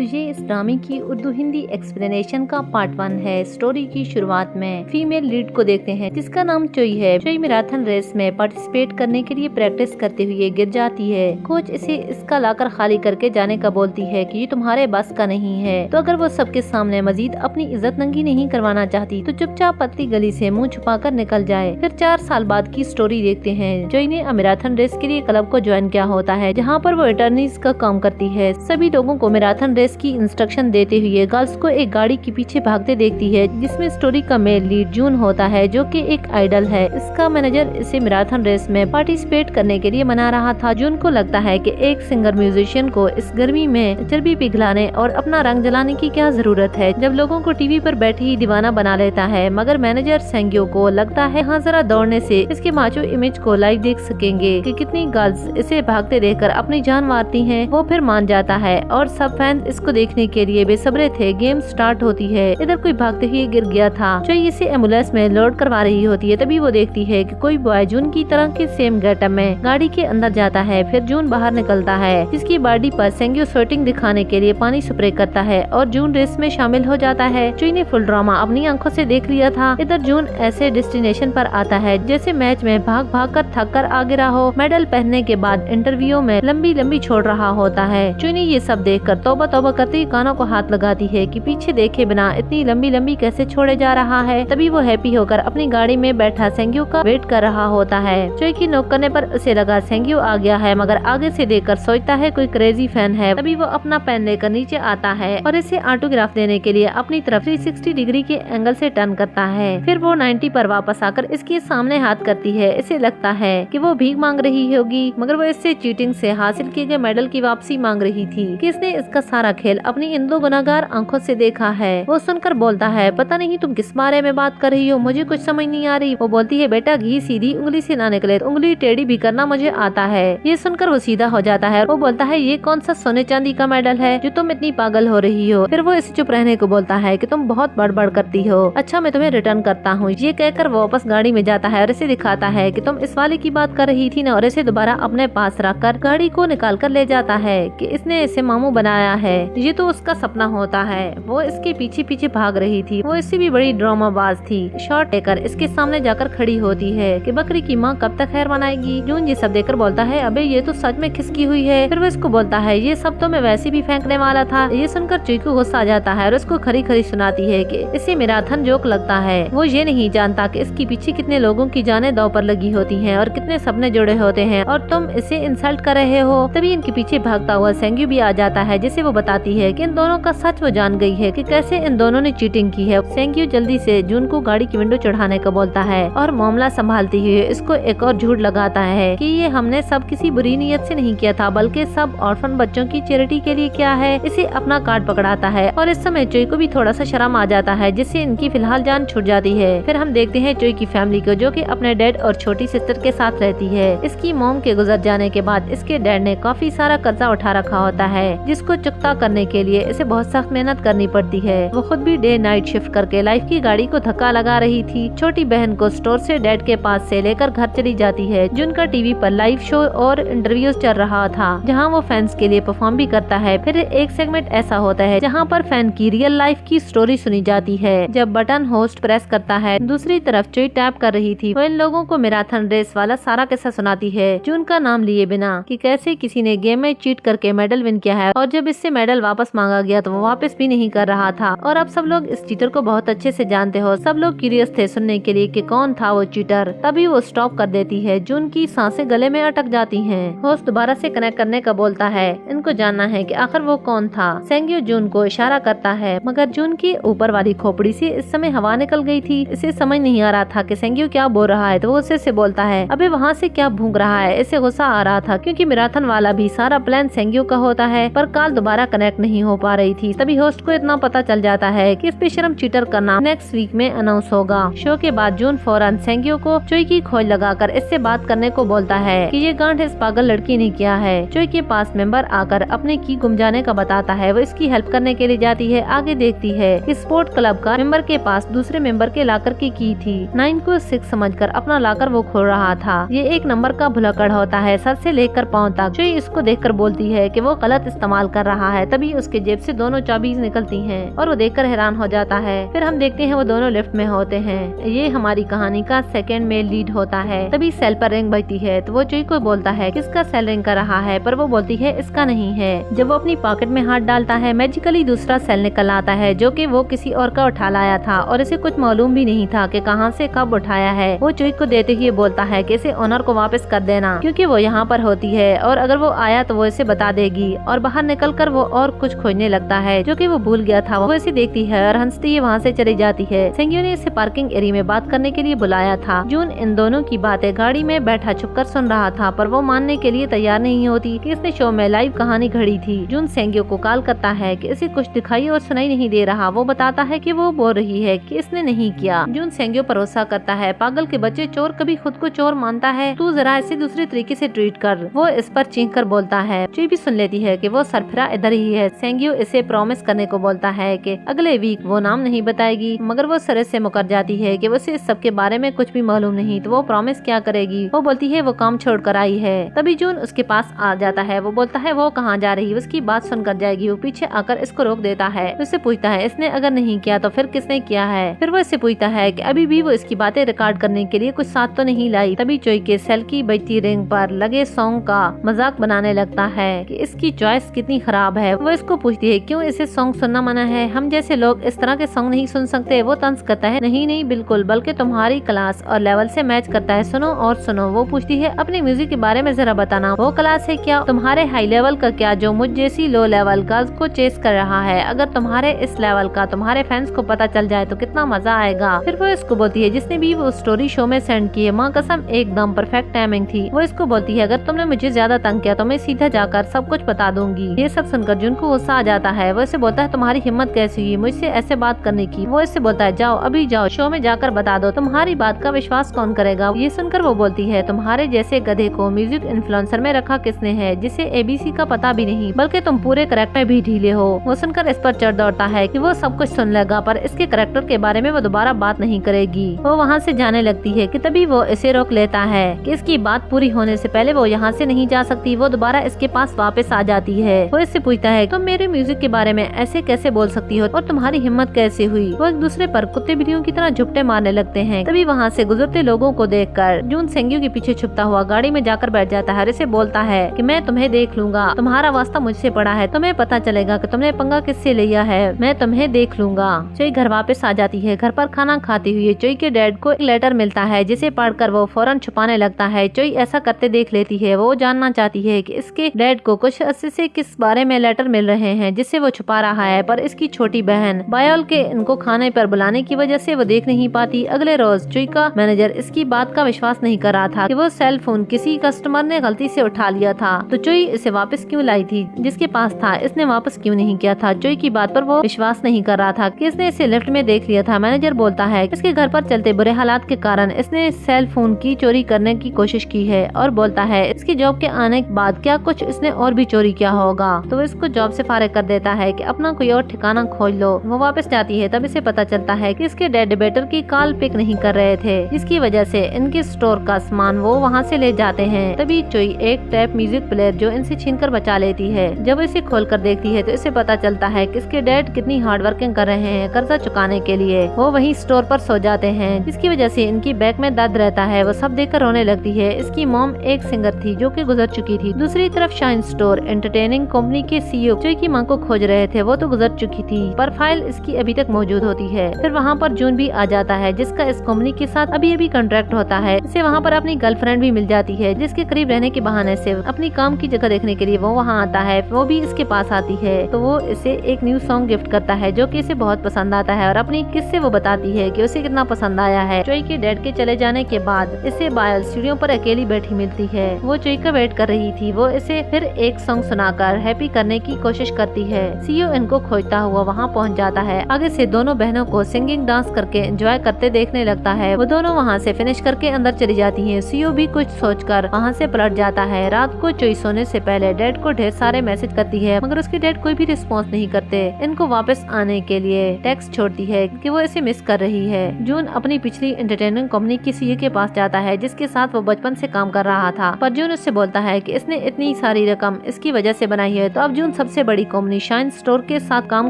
तो ये इस ड्रामे की उर्दू हिंदी एक्सप्लेनेशन का पार्ट 1 है। स्टोरी की शुरुआत में फीमेल लीड को देखते हैं जिसका नाम चोई है। चोई मैराथन रेस में पार्टिसिपेट करने के लिए प्रैक्टिस करते हुए गिर जाती है। कोच इसे इसका लाकर खाली करके जाने का बोलती है कि ये तुम्हारे बस का नहीं है। तो अगर वो सबके सामने मजीद अपनी इज्जत नंगी नहीं करवाना चाहती तो चुपचाप पतली गली से मुंह छुपाकर निकल जाए। फिर 4 साल बाद की स्टोरी देखते हैं। चोई ने मैराथन रेस के लिए क्लब को ज्वाइन किया होता है जहाँ पर वो अटर्नीज का काम करती है। सभी लोगों को मैराथन रेस की इंस्ट्रक्शन देते हुए गर्ल्स को एक गाड़ी के पीछे भागते देखती है जिसमें स्टोरी का मेल लीड जून होता है जो कि एक आइडल है। इसका मैनेजर इसे मैराथन रेस में पार्टिसिपेट करने के लिए मना रहा था। जून को लगता है कि एक सिंगर म्यूजिशियन को इस गर्मी में चर्बी पिघलाने और अपना रंग जलाने की क्या जरूरत है जब लोगों को टीवी पर बैठे ही दीवाना बना लेता है। मगर मैनेजर सेंग्यो को लगता है हाँ जरा दौड़ने से इसके माचो इमेज को लाइव देख सकेंगे कि कितनी गर्ल्स इसे भागते देखकर अपनी जान मारती हैं। वो फिर मान जाता है और सब फैंस इसको देखने के लिए बेसब्रे थे। गेम स्टार्ट होती है। इधर कोई भागते हुए गिर गया था। चोई इसे एम्बुलेंस में लोड करवा रही होती है। तभी वो देखती है कि कोई बॉय जून की तरह के सेम गेटअप में गाड़ी के अंदर जाता है। फिर जून बाहर निकलता है जिसकी बॉडी पर सेंग्यो स्वेटिंग दिखाने के लिए पानी स्प्रे करता है और जून रेस में शामिल हो जाता है। चोई ने फुल ड्रामा अपनी आंखों से देख लिया था। इधर जून ऐसे डेस्टिनेशन पर आता है जैसे मैच में भाग भाग कर थक कर आ गिरा हो। मेडल पहनने के बाद इंटरव्यू में लंबी लंबी छोड़ रहा होता है। चोई ने ये सब देखकर तौबा तौबा करते कानों को हाथ लगाती है कि पीछे देखे बिना इतनी लंबी लंबी कैसे छोड़े जा रहा है। तभी वो हैप्पी होकर अपनी गाड़ी में बैठा सेंग्यो का वेट कर रहा होता है। चोई की नोक करने पर उसे लगा सेंग्यो आ गया है मगर आगे से देखकर सोचता है कोई क्रेजी फैन है। तभी वो अपना पेन लेकर नीचे आता है और इसे ऑटोग्राफ देने के लिए अपनी तरफ 360 डिग्री के एंगल से टर्न करता है। फिर वो 90 पर वापस आकर इसके सामने हाथ करती है। इसे लगता है कि वो भीख मांग रही होगी मगर वो इससे चीटिंग से हासिल किए गए मेडल की वापसी मांग रही थी कि इसने इसका सारा खेल अपनी इन 2 गुनाहगार आंखों से देखा है। वो सुनकर बोलता है पता नहीं तुम किस बारे में बात कर रही हो, मुझे कुछ समझ नहीं आ रही। वो बोलती है बेटा घी सीधी उंगली से ना निकले तो उंगली टेढ़ी भी करना मुझे आता है। ये सुनकर वो सीधा हो जाता है। वो बोलता है ये कौन सा सोने चांदी का मेडल है जो तुम इतनी पागल हो रही हो। फिर वो इसे चुप रहने को बोलता है कि तुम बहुत बड़बड़ करती हो। अच्छा मैं तुम्हें रिटर्न करता हूँ। ये कहकर वो वापस गाड़ी में जाता है और इसे दिखाता है कि तुम इस वाले की बात कर रही थी ना, और इसे दोबारा अपने पास रखकर गाड़ी को निकाल कर ले जाता है कि इसने इसे मामू बनाया है। ये तो उसका सपना होता है। वो इसके पीछे पीछे भाग रही थी। वो इससे भी बड़ी ड्रामाबाज थी। शॉट लेकर इसके सामने जाकर खड़ी होती है कि बकरी की माँ कब तक खैर मनाएगी। जून ये सब देखकर बोलता है अबे ये तो सच में खिसकी हुई है। फिर वो इसको बोलता है ये सब तो मैं वैसे भी फेंकने वाला था। ये सुनकर चोई को गुस्सा आ जाता है और उसको खरी खरी सुनाती है कि इसे मैराथन जोक लगता है। वो ये नहीं जानता कि इसके पीछे कितने लोगों की जानें दांव पर लगी होती हैं और कितने सपने जुड़े होते हैं और तुम इसे इंसल्ट कर रहे हो। तभी इनके पीछे भागता हुआ सेंग्यू भी आ जाता है जिसे वो बताती है कि इन दोनों का सच वो जान गई है कि कैसे इन दोनों ने चीटिंग की है। सेंग्यू जल्दी से जून को गाड़ी की विंडो चढ़ाने का बोलता है और मामला संभालते हुए इसको एक और झूठ लगाता है कि ये हमने सब किसी बुरी नीयत से नहीं किया था बल्कि सब ऑर्फन बच्चों की चैरिटी के लिए किया है। इसे अपना कार्ड पकड़ाता है और इस समय चोई को भी थोड़ा सा शर्म आ जाता है जिससे इनकी फिलहाल जान छूट जाती है। फिर हम देखते हैं चोई की फैमिली को जो कि अपने डैड और छोटी सिस्टर के साथ रहती है। इसकी मॉम के गुजर जाने के बाद इसके डैड ने काफी सारा कर्जा उठा रखा होता है जिसको चुकता करने के लिए इसे बहुत सख्त मेहनत करनी पड़ती है। वो खुद भी डे नाइट शिफ्ट करके लाइफ की गाड़ी को धक्का लगा रही थी। छोटी बहन को स्टोर से डैड के पास से लेकर घर चली जाती है। जिनका टीवी पर लाइव शो और इंटरव्यूज चल रहा था जहां वो फैंस के लिए परफॉर्म भी करता है। फिर एक सेगमेंट ऐसा होता है जहां पर फैन की रियल लाइफ की स्टोरी सुनी जाती है। जब बटन होस्ट प्रेस करता है दूसरी तरफ चोई टैप कर रही थी। वो इन लोगों को मैराथन रेस वाला सारा किस्सा सुनाती है जून का नाम लिए बिना कि कैसे किसी ने गेम में चीट करके मेडल विन किया है और जब इससे मेडल वापस मांगा गया तो वो वापस भी नहीं कर रहा था। और अब सब लोग इस चीटर को बहुत अच्छे से जानते हो। सब लोग क्यूरियस थे सुनने के लिए कि कौन था वो चीटर। तभी वो स्टॉप कर देती है। जून की सांसें गले में अटक जाती हैं। होस्ट दोबारा से कनेक्ट करने का बोलता है। इनको जानना है कि आखिर वो कौन था। सेंग्यो जून को इशारा करता है मगर जून की ऊपर वाली खोपड़ी से इस समय हवा निकल गई थी। इसे समझ नहीं आ रहा था कि सेंग्यो क्या बोल रहा है। तो वो उसे बोलता है अबे वहाँ से क्या भूंग रहा है। इसे गुस्सा आ रहा था क्योंकि मैराथन वाला भी सारा प्लान सेंग्यो का होता है पर कॉल दोबारा कनेक्ट नहीं हो पा रही थी। तभी होस्ट को इतना पता चल जाता है कि इस बेशरम चीटर का नाम नेक्स्ट वीक में अनाउंस होगा। शो के बाद जून फौरन सेंग्यो को चोई की खोज लगाकर इससे बात करने को बोलता है कि ये गांठ इस पागल लड़की ने किया है। चोई के पास मेंबर आकर अपने की गुम जाने का बताता है। वो इसकी हेल्प करने के लिए जाती है। आगे देखती है कि स्पोर्ट क्लब का मेंबर के पास दूसरे मेंबर के लाकर की थी। 9 को 6 समझकर अपना लाकर वो खोल रहा था। ये एक नंबर का भुलक्कड़ होता है सर से लेकर पाँव तक। चोई इसको देखकर बोलती है कि वो गलत इस्तेमाल कर रहा है। है। तभी उसके जेब से दोनों चाबी निकलती हैं और वो देखकर हैरान हो जाता है। फिर हम देखते हैं वो दोनों लिफ्ट में होते हैं। ये हमारी कहानी का सेकंड मेल लीड होता है। तभी सेल पर रिंग बजती है तो वो चुई को बोलता है किसका सेल रिंग कर रहा है, पर वो बोलती है इसका नहीं है। जब वो अपनी पॉकेट में हाथ डालता है मैजिकली दूसरा सेल निकल आता है जो कि वो किसी और का उठा लाया था और इसे कुछ मालूम भी नहीं था कि कहां से कब उठाया है। वो चुई को देते हुए बोलता है कि इसे ओनर को वापस कर देना क्योंकि वो यहाँ पर होती है और अगर वो आया तो वो इसे बता देगी। और बाहर निकलकर वो और कुछ खोजने लगता है जो कि वो भूल गया था। वो इसे देखती है और हंसती हुई वहाँ से चली जाती है। सेंग्यो ने इसे पार्किंग एरिया में बात करने के लिए बुलाया था। जून इन दोनों की बातें गाड़ी में बैठा छुपकर सुन रहा था, पर वो मानने के लिए तैयार नहीं होती कि इसने शो में लाइव कहानी घड़ी थी। जून सेंग्यो को कॉल करता है कि इसे कुछ दिखाई और सुनाई नहीं दे रहा। वो बताता है कि वो बोल रही है कि इसने नहीं किया। जून सेंग्यो भरोसा करता है, पागल के बच्चे, चोर कभी खुद को चोर मानता है, तू जरा इसे दूसरे तरीके से ट्रीट कर। वो इस पर चीख कर बोलता है। चुई भी सुन लेती है कि वो सरफिरा इधर ही है। सेंग्यो इसे प्रॉमिस करने को बोलता है कि अगले वीक वो नाम नहीं बताएगी, मगर वो सर से मुकर जाती है कि उसे इस सब के बारे में कुछ भी मालूम नहीं। तो वो प्रॉमिस क्या करेगी? वो बोलती है वो काम छोड़ कर आई है। तभी जून उसके पास आ जाता है। वो बोलता है वो कहाँ जा रही है? उसकी बात सुनकर जाएगी। वो पीछे आकर इसको रोक देता है। उससे पूछता है इसने अगर नहीं किया तो फिर किसने किया है? फिर वो इससे पूछता है कि अभी भी वो इसकी बातें रिकॉर्ड करने के लिए कुछ साथ तो नहीं लाई। तभी चुई के सेल की बजती रिंग पर लगे सॉन्ग का मजाक बनाने लगता है कि इसकी चॉइस कितनी खराब है। वो इसको पूछती है क्यों इसे सॉन्ग सुनना मना है, हम जैसे लोग इस तरह के सॉन्ग नहीं सुन सकते। वो तंज करता है नहीं नहीं बिल्कुल, बल्कि तुम्हारी क्लास और लेवल से मैच करता है, सुनो और सुनो। वो पूछती है अपने म्यूजिक के बारे में जरा बताना, वो क्लास है क्या तुम्हारे हाई लेवल का क्या जो मुझ जैसी लो लेवल गर्ल्स को चेस कर रहा है? अगर तुम्हारे इस लेवल का तुम्हारे फैंस को पता चल जाए तो कितना मजा आएगा। फिर वो इसको बोलती है जिसने भी वो स्टोरी शो में सेंड की है, माँ कसम एकदम परफेक्ट टाइमिंग थी। वो इसको बोलती है अगर तुमने मुझे ज्यादा तंग किया तो मैं सीधा जाकर सब कुछ बता दूंगी। ये सब सुनकर जून को गुस्सा आ जाता है। वो इसे बोलता है तुम्हारी हिम्मत कैसी हुई मुझसे ऐसे बात करने की? वो इससे बोलता है जाओ अभी जाओ शो में जाकर बता दो, तुम्हारी बात का विश्वास कौन करेगा? ये सुनकर वो बोलती है तुम्हारे जैसे गधे को म्यूजिक इन्फ्लुएंसर में रखा किसने है जिसे एबीसी का पता भी नहीं, बल्कि तुम पूरे करेक्टर में भी ढीले हो। वो सुनकर इस पर चढ़ दौड़ता है कि वो सब कुछ सुन लेगा पर इसके करेक्टर के बारे में वो दोबारा बात नहीं करेगी। वो वहाँ से जाने लगती है कि तभी वो इसे रोक लेता है कि इसकी बात पूरी होने से पहले वो यहाँ से नहीं जा सकती। वो दोबारा इसके पास वापस आ जाती है। वो इससे पूछता है तुम मेरे म्यूजिक के बारे में ऐसे कैसे बोल सकती हो और तुम्हारी हिम्मत कैसे हुई? वो एक दूसरे पर कुत्ते बिल्लियों की तरह झुपटे मारने लगते हैं। तभी वहाँ से गुजरते लोगों को देखकर जून सेंग्यो के पीछे छुपता हुआ गाड़ी में जाकर बैठ जाता है और इसे बोलता है कि मैं तुम्हें देख लूंगा, तुम्हारा वास्ता मुझसे पड़ा है, तुम्हें पता चलेगा कि तुमने पंगा किससे लिया है, मैं तुम्हें देख लूंगा। चुई घर वापस आ जाती है। घर पर खाना खाती हुई चुई के डैड को एक लेटर मिलता है जिसे पढ़कर वो फौरन छुपाने लगता है। चुई ऐसा करते देख लेती है। वो जानना चाहती है कि इसके डैड को कुछ अर्से से किस बारे में लेटर मिल रहे हैं जिससे वो छुपा रहा है, पर इसकी छोटी बहन बायोल के इनको खाने पर बुलाने की वजह से वो देख नहीं पाती। अगले रोज चुई का मैनेजर इसकी बात का विश्वास नहीं कर रहा था कि वो सेल फोन किसी कस्टमर ने गलती से उठा लिया था, तो चुई इसे वापस क्यों लाई थी? जिसके पास था इसने वापस क्यों नहीं किया था? चुई की बात पर वो विश्वास नहीं कर रहा था कि इसने इसे लिफ्ट में देख लिया था। मैनेजर बोलता है इसके घर पर चलते बुरे हालात के कारण इसने सेल फोन की चोरी करने की कोशिश की है और बोलता है इसकी जॉब के आने के बाद क्या कुछ इसने और भी चोरी किया होगा, तो वो इसको जॉब से फारिग कर देता है कि अपना कोई और ठिकाना खोज लो। वो वापस जाती है तब इसे पता चलता है कि इसके डैड बेटर की कॉल पिक नहीं कर रहे थे, जिसकी वजह से इनके स्टोर का सामान वो वहाँ से ले जाते हैं। तभी चुई एक टैप म्यूजिक प्लेयर जो इनसे छीनकर बचा लेती है। जब इसे खोलकर देखती है तो इसे पता चलता है कि इसके डैड कितनी हार्ड वर्किंग कर रहे हैं कर्जा चुकाने के लिए। वो वहीं स्टोर पर सो जाते हैं, जिसकी वजह से इनकी बैक में दर्द रहता है। वो सब देखकर रोने लगती है। इसकी मॉम एक सिंगर थी जो कि गुजर चुकी थी। दूसरी तरफ शाइन स्टोर एंटरटेनिंग कंपनी के सीईओ चुई की मां को खोज रहे थे, वो तो गुजर चुकी थी, पर फाइल इसकी अभी तक मौजूद होती है। फिर वहाँ पर जून भी आ जाता है जिसका इस कंपनी के साथ अभी अभी कॉन्ट्रैक्ट होता है। इसे वहाँ पर अपनी गर्लफ्रेंड भी मिल जाती है जिसके करीब रहने के बहाने से अपनी काम की जगह देखने के लिए वो वहाँ आता है। वो भी इसके पास आती है तो वो इसे एक न्यू सॉन्ग गिफ्ट करता है जो कि इसे बहुत पसंद आता है और अपनी किस्से वो बताती है कि उसे कितना पसंद आया है। चुई के डैड के चले जाने के बाद इसे बायल सीढ़ियों पर अकेली बैठी मिलती है। वो चुई का वेट कर रही थी। वो इसे फिर एक सॉन्ग सुनाकर हैप्पी करने की कोशिश करती है। सीईओ इनको खोजता हुआ वहाँ पहुँच जाता है। आगे से दोनों बहनों को सिंगिंग डांस करके एंजॉय करते देखने लगता है। वो दोनों वहाँ से फिनिश करके अंदर चली जाती हैं। सीईओ भी कुछ सोचकर वहाँ से पलट जाता है। रात को चुई सोने से पहले डैड को ढेर सारे मैसेज करती है, मगर उसके डैड कोई भी रिस्पॉन्स नहीं करते। इनको वापस आने के लिए टेक्स्ट छोड़ती है कि वो इसे मिस कर रही है। जून अपनी पिछली एंटरटेनमेंट कंपनी की सीईओ के पास जाता है जिसके साथ वो बचपन से काम कर रहा था, पर जून उससे बोलता है कि इसने इतनी सारी रकम इसकी वजह से बनाई है। तो अब जून रोहन सबसे बड़ी कंपनी शाइन स्टोर के साथ काम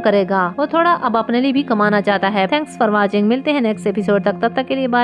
करेगा। वो थोड़ा अब अपने लिए भी कमाना चाहता है। थैंक्स फॉर वॉचिंग, मिलते हैं नेक्स्ट एपिसोड तक, तब तक के लिए बाय।